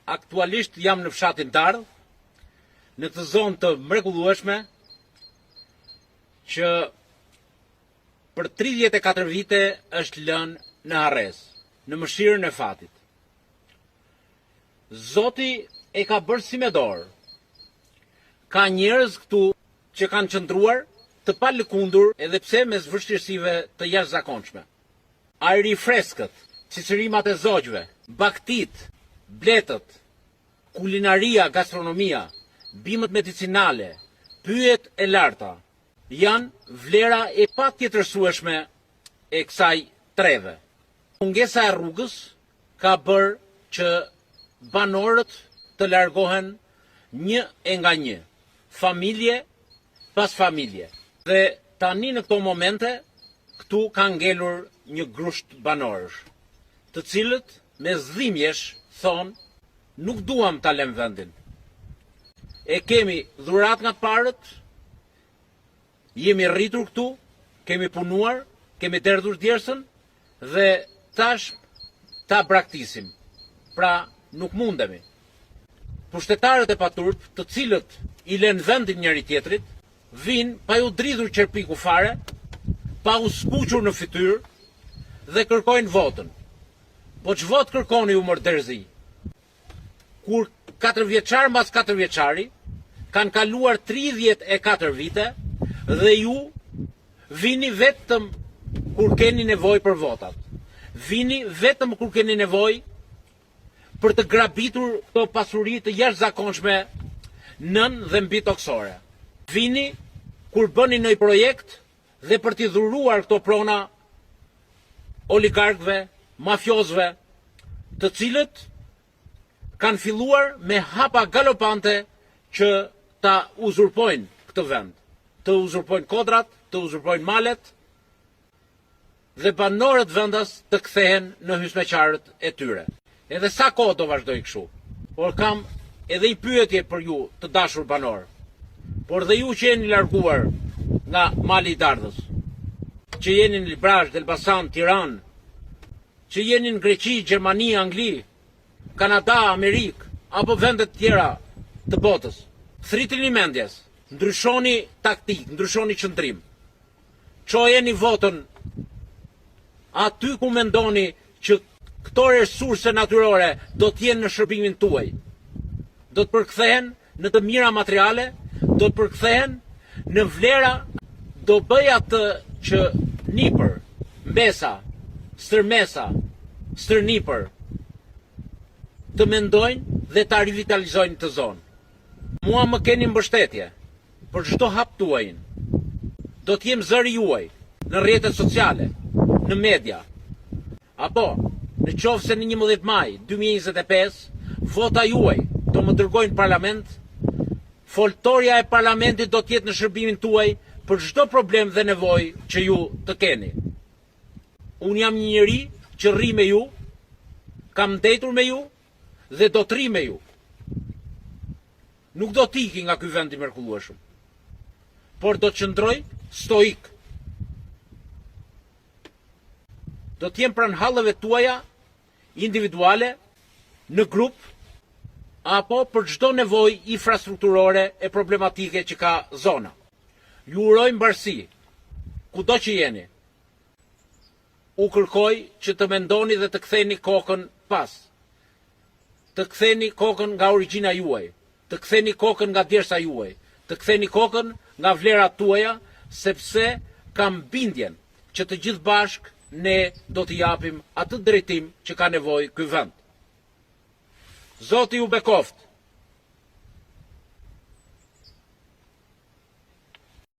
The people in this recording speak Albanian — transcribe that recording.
aktualisht jam në fshatin Tardh, në këtë zonë të mrekullueshme që për 34 vite është lënë në harres, në mëshirën e fatit. Zoti e ka bërë si me dorë. Ka njerëz këtu që kanë qëndruar të palëkundur edhe pse mes vështirësive të jashtëzakonshme. Ajri i freskët, cicërimat e zogjve, baktit, bletët, kulinaria, gastronomia, bimët medicinale, pyjet e larta, janë vlera e patjetërsueshme e kësaj treve. Mungesa e rrugës ka bërë që banorët të largohen një e nga një, familje pas familje. Dhe tani në këto momente, këtu ka ngelur një grusht banorësh, të cilët me zdhimjesh thonë, nuk duam ta lëm vendin. E kemi dhurat nga të parët, jemi rritur këtu, kemi punuar, kemi derdhur djersën, dhe tash ta braktisim. Pra nuk mundemi. Pushtetarët e paturp, të cilët i lënë vendin njëri tjetrit, vinë pa ju dridhur qerpiku fare, pa u skuqur në fytyrë dhe kërkojnë votën. Po që votë kërkoni ju mërderzi? Kur 4 vjeçar mbas 4 vjeçari, kanë kaluar 34 vite dhe ju vini vetëm kur keni nevojë për votat. Vini vetëm kur keni nevojë për të grabitur këto pasuri të jashtëzakonshme nën dhe mbi toksore. Vini kur bëni një projekt dhe për t'i dhuruar këto prona oligarkëve, mafiozëve, të cilët kanë filluar me hapa galopante që ta uzurpojnë këtë vend, të uzurpojnë kodrat, të uzurpojnë malet, dhe banorët vendas të kthehen në hysmeqarët e tyre. Edhe sa kohë do vazhdoj kështu, por kam edhe i pyetje për ju të dashur banor, por dhe ju që jeni larguar nga mali i Dardhës, që jeni në Librazh, Elbasan, Tiranë, që jeni në Greqi, Gjermani, Angli, Kanada, Amerik, apo vendet tjera të botës. Thritini mendjes, ndryshoni taktik, ndryshoni qëndrim. Çojeni votën aty ku mendoni që këto resurse natyrore do të jenë në shërbimin tuaj. Do të përkthehen në të mira materiale, do të përkthehen në vlera, do bëj atë që nipër, mbesa, stërmesa, stërnipër, të mendojnë dhe ta rivitalizojnë të zonë. Mua më keni mbështetje për çdo hap tuajin. Do të jem zëri juaj në rrjetet sociale, në media. Apo, në qoftë se në 11 maj 2025 vota juaj do më dërgojnë në parlament, foltorja e parlamentit do të jetë në shërbimin tuaj për çdo problem dhe nevojë që ju të keni. Unë jam një njeri që rri me ju, kam ndetur me ju dhe do të rri me ju. Nuk do t'iki nga ky vend i mrekullueshëm, por do të qëndroj stoik. Do të jem pranë hallëve tuaja individuale, në grup, apo për çdo nevojë infrastrukturore e problematike që ka zona. Ju uroj mbarësi, kudo që jeni. U kërkoj që të mendoni dhe të ktheni kokën pas. Të ktheni kokën nga origjina juaj, të ktheni kokën nga djersa juaj, të ktheni kokën nga vlerat tuaja, sepse kam bindjen që të gjithë bashk ne do t'i japim atë drejtim që ka nevojë ky vend. Zoti ju bekoft.